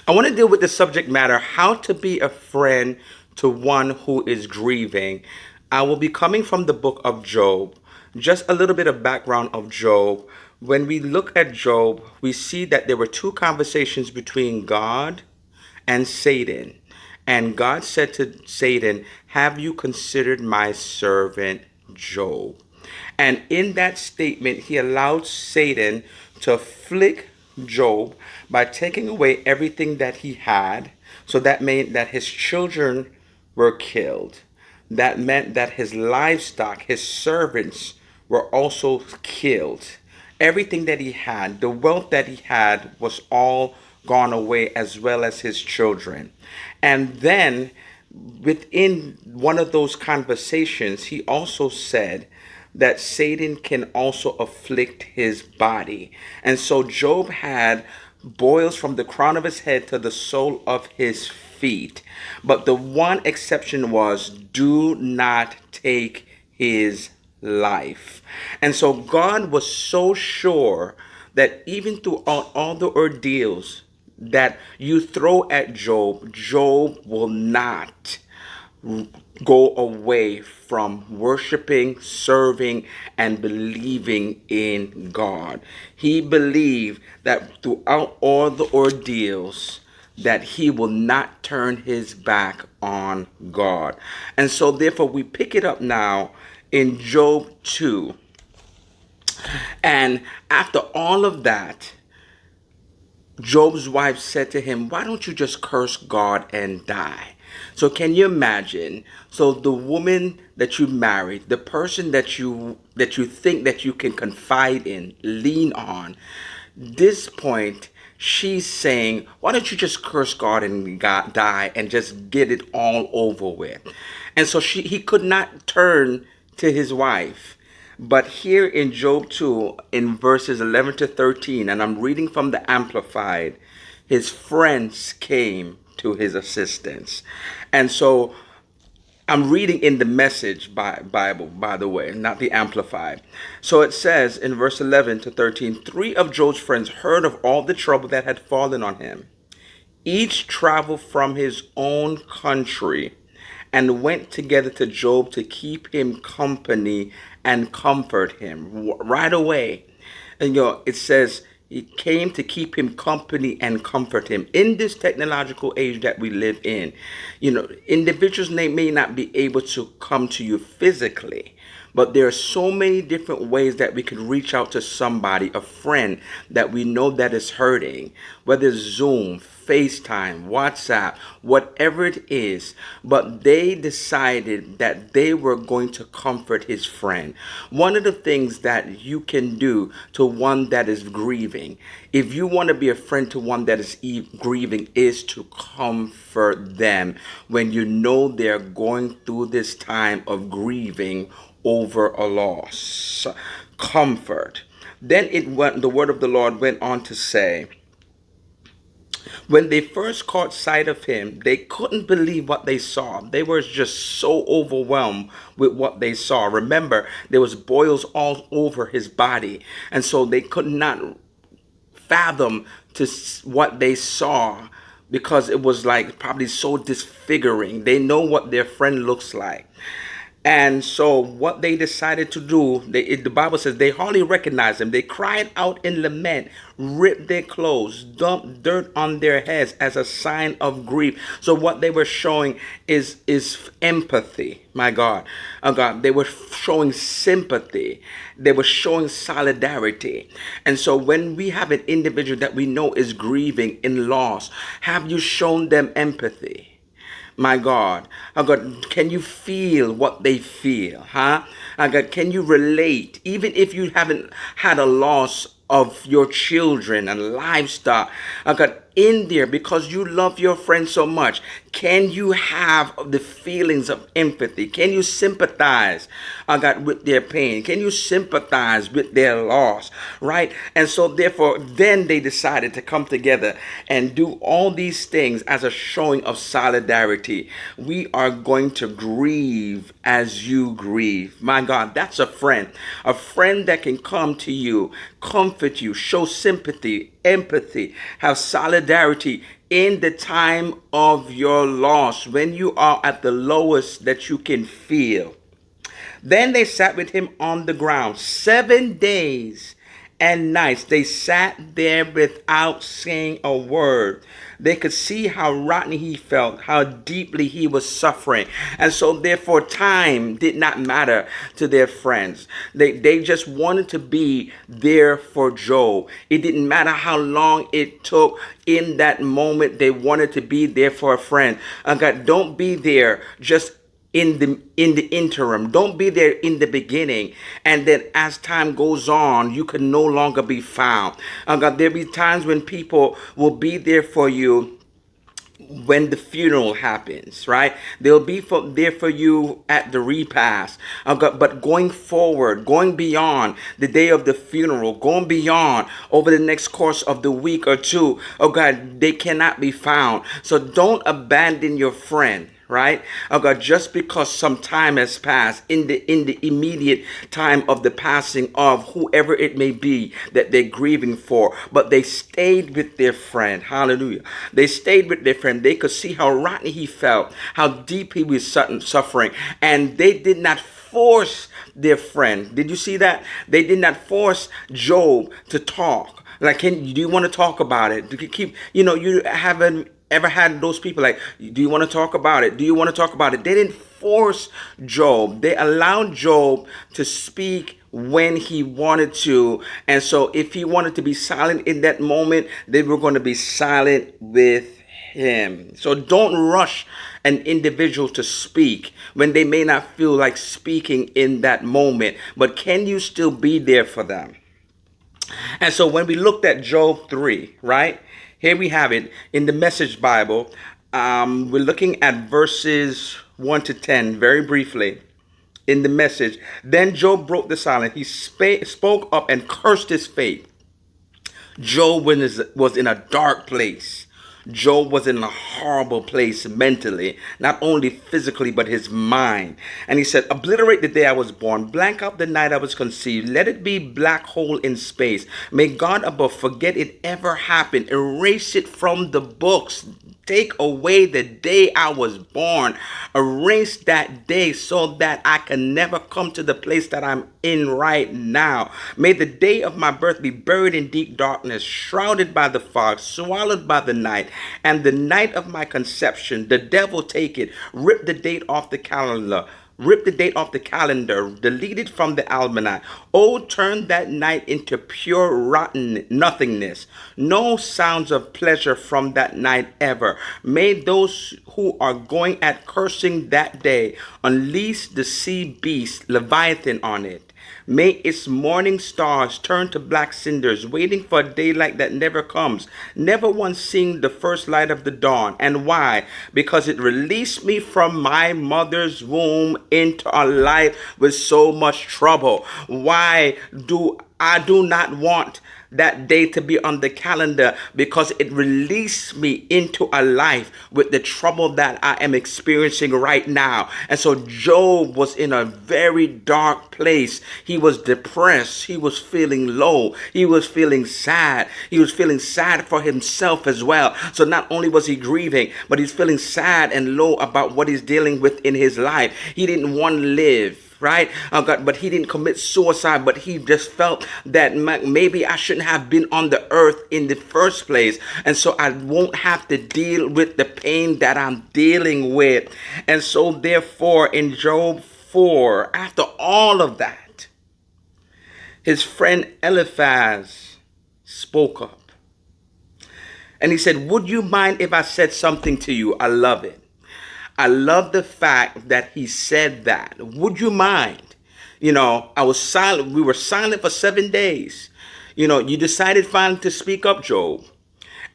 I want to deal with the subject matter, how to be a friend to one who is grieving. I will be coming from the book of Job. Just a little bit of background of Job. When we look at Job, we see that there were two conversations between God and Satan. And God said to Satan, "Have you considered my servant Job?" And in that statement, he allowed Satan to afflict Job by taking away everything that he had. So that meant that his children were killed. That meant that his livestock, his servants, were also killed. Everything that he had, the wealth that he had, was all gone away, as well as his children. And then within one of those conversations, he also said that Satan can also afflict his body. And so Job had boils from the crown of his head to the sole of his feet. But the one exception was, do not take his life. And so God was so sure that even through all the ordeals that you throw at Job, Job will not go away from worshiping, serving, and believing in God. He believed that throughout all the ordeals, that he will not turn his back on God. And so therefore we pick it up now in Job 2. And after all of that, Job's wife said to him, "Why don't you just curse God and die?" So can you imagine? So the woman that you married, the person that you think that you can confide in, lean on, this point she's saying, "Why don't you just curse God and die and just get it all over with?" And so he could not turn to his wife. But here in Job 2, in verses 11 to 13, and I'm reading from the Amplified, his friends came to his assistance. And so I'm reading in the Message Bible, by the way, not the Amplified. So it says in verse 11 to 13, three of Job's friends heard of all the trouble that had fallen on him. Each traveled from his own country and went together to Job to keep him company and comfort him right away. And it says he came to keep him company and comfort him. In this technological age that we live in, individuals may not be able to come to you physically, but there are so many different ways that we can reach out to somebody, a friend that we know that is hurting, whether it's Zoom, FaceTime, WhatsApp, whatever it is. But they decided that they were going to comfort his friend. One of the things that you can do to one that is grieving, if you want to be a friend to one that is grieving, is to comfort them when you know they're going through this time of grieving over a loss. Comfort. Then the word of the Lord went on to say, when they first caught sight of him, they couldn't believe what they saw. They were just so overwhelmed with what they saw. Remember, there was boils all over his body, and so they could not fathom to what they saw, because it was like probably so disfiguring. They know what their friend looks like. And so what they decided to do, the Bible says they hardly recognized him. They cried out in lament, ripped their clothes, dumped dirt on their heads as a sign of grief. So what they were showing is empathy. My God. Oh God, they were showing sympathy. They were showing solidarity. And so when we have an individual that we know is grieving in loss, have you shown them empathy? My God, oh God, can you feel what they feel, huh? Oh God, can you relate, even if you haven't had a loss of your children and livestock, oh God, in there, because you love your friend so much? Can you have the feelings of empathy? Can you sympathize, oh God, with their pain? Can you sympathize with their loss, right? And so therefore, then they decided to come together and do all these things as a showing of solidarity. We are going to grieve as you grieve. My God, that's a friend that can come to you, comfort comfort you, show sympathy, empathy, have solidarity in the time of your loss, when you are at the lowest that you can feel. Then they sat with him on the ground 7 days and nights. They sat there without saying a word. They could see how rotten he felt, how deeply he was suffering. And so therefore time did not matter to their friends. They just wanted to be there for Job. It didn't matter how long it took. In that moment, they wanted to be there for a friend. God, don't be there just in the interim. Don't be there in the beginning, and then as time goes on, you can no longer be found. God, there'll be times when people will be there for you when the funeral happens, right? They'll be there for you at the repast. God, but going forward, going beyond the day of the funeral, going beyond over the next course of the week or two, oh God, they cannot be found. So don't abandon your friend. Right? Oh God, just because some time has passed in the immediate time of the passing of whoever it may be that they're grieving for, but they stayed with their friend. Hallelujah. They stayed with their friend. They could see how rotten he felt, how deep he was suffering, and they did not force their friend. Did you see that? They did not force Job to talk. Like, do you want to talk about it? Do you keep, you haven't ever had those people like, do you want to talk about it? Do you want to talk about it? They didn't force Job. They allowed Job to speak when he wanted to. And so if he wanted to be silent in that moment, they were going to be silent with him. So don't rush an individual to speak when they may not feel like speaking in that moment. But can you still be there for them? And so when we looked at Job 3, right? Here we have it in the Message Bible. We're looking at verses 1 to 10 very briefly in the Message. Then Job broke the silence. He spoke up and cursed his fate. Job was in a dark place. Job was in a horrible place mentally, not only physically, but his mind. And he said, obliterate the day I was born, blank out the night I was conceived, let it be black hole in space. May God above forget it ever happened, erase it from the books. Take away the day I was born. Erase that day so that I can never come to the place that I'm in right now. May the day of my birth be buried in deep darkness, shrouded by the fog, swallowed by the night. And the night of my conception, the devil take it, rip the date off the calendar. Rip the date off the calendar, delete it from the almanac. Oh, turn that night into pure rotten nothingness. No sounds of pleasure from that night ever. May those who are going at cursing that day unleash the sea beast, Leviathan, on it. May its morning stars turn to black cinders, waiting for a daylight that never comes, never once seeing the first light of the dawn. And why? Because it released me from my mother's womb into a life with so much trouble. Why do I not want that day to be on the calendar? Because it released me into a life with the trouble that I am experiencing right now. And so Job was in a very dark place. He was depressed. He was feeling low. He was feeling sad. He was feeling sad for himself as well. So not only was he grieving, but he's feeling sad and low about what he's dealing with in his life. He didn't want to live. Right? God, but he didn't commit suicide, but he just felt that maybe I shouldn't have been on the earth in the first place. And so I won't have to deal with the pain that I'm dealing with. And so therefore in Job 4, after all of that, his friend Eliphaz spoke up. And he said, would you mind if I said something to you? I love it. I love the fact that he said that. Would you mind? I was silent. We were silent for 7 days. You decided finally to speak up, Job.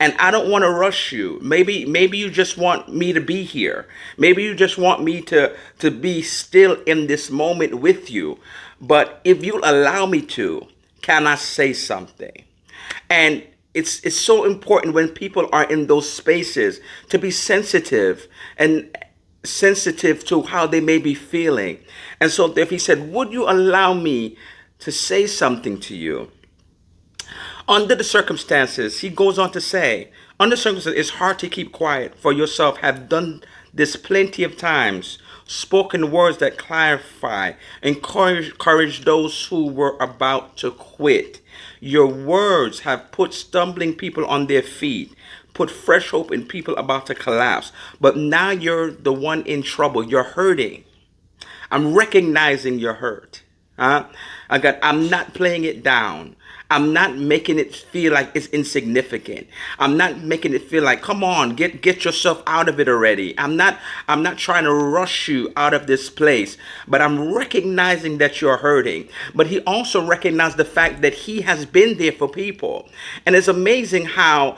And I don't want to rush you. Maybe you just want me to be here. Maybe you just want me to be still in this moment with you. But if you allow me to, can I say something? And it's so important when people are in those spaces to be sensitive to how they may be feeling. And so if he said, would you allow me to say something to you? Under the circumstances, he goes on to say, under circumstances, it's hard to keep quiet for yourself. Have done this plenty of times, spoken words that clarify, encourage those who were about to quit. Your words have put stumbling people on their feet, put fresh hope in people about to collapse. But now you're the one in trouble. You're hurting. I'm recognizing your hurt. Huh? I'm not playing it down. I'm not making it feel like it's insignificant. I'm not making it feel like, come on, get yourself out of it already. I'm not trying to rush you out of this place, but I'm recognizing that you're hurting. But he also recognized the fact that he has been there for people. And it's amazing how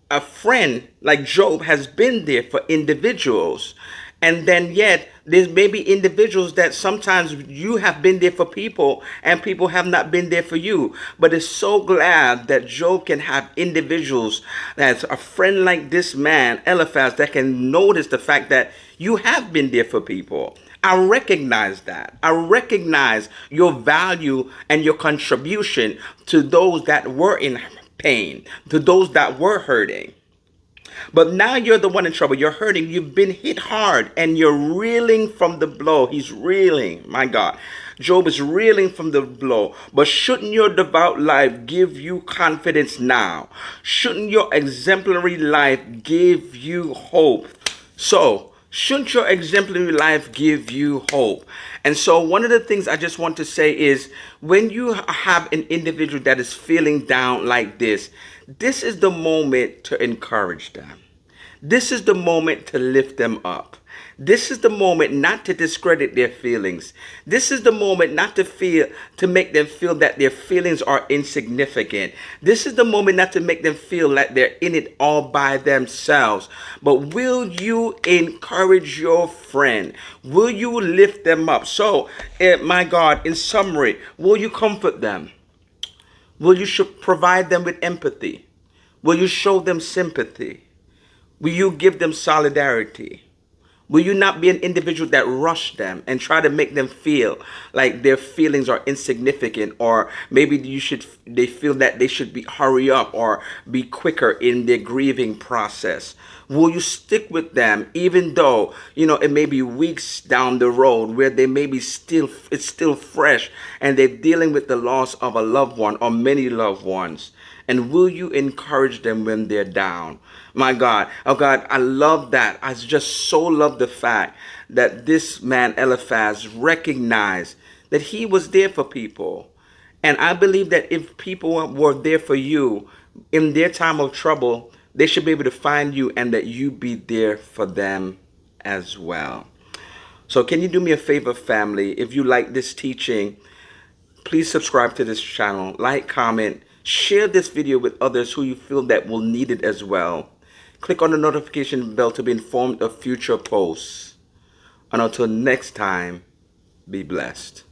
a friend like Job has been there for individuals. And then yet there's maybe individuals that sometimes you have been there for people and people have not been there for you. But it's so glad that Job can have individuals, that's a friend like this man, Eliphaz, that can notice the fact that you have been there for people. I recognize that. I recognize your value and your contribution to those that were in pain, to those that were hurting. But now you're the one in trouble. You're hurting. You've been hit hard and you're reeling from the blow. He's reeling. My God. Job is reeling from the blow. But shouldn't your devout life give you confidence now? Shouldn't your exemplary life give you hope? So, shouldn't your exemplary life give you hope? And so one of the things I just want to say is, when you have an individual that is feeling down like this is the moment to encourage them. This is the moment to lift them up. This is the moment not to discredit their feelings. This is the moment not to make them feel that their feelings are insignificant. This is the moment not to make them feel like they're in it all by themselves. But will you encourage your friend? Will you lift them up? So, my God, in summary, will you comfort them? Will you provide them with empathy? Will you show them sympathy? Will you give them solidarity? Will you not be an individual that rush them and try to make them feel like their feelings are insignificant, or maybe they feel that they should be hurry up or be quicker in their grieving process? Will you stick with them even though, it may be weeks down the road where they may be it's still fresh and they're dealing with the loss of a loved one or many loved ones? And will you encourage them when they're down? My God, oh God, I love that. I just so love the fact that this man Eliphaz recognized that he was there for people. And I believe that if people were there for you in their time of trouble, they should be able to find you and that you be there for them as well. So can you do me a favor, family? If you like this teaching, please subscribe to this channel, like, comment, share this video with others who you feel that will need it as well. Click on the notification bell to be informed of future posts. And until next time, be blessed.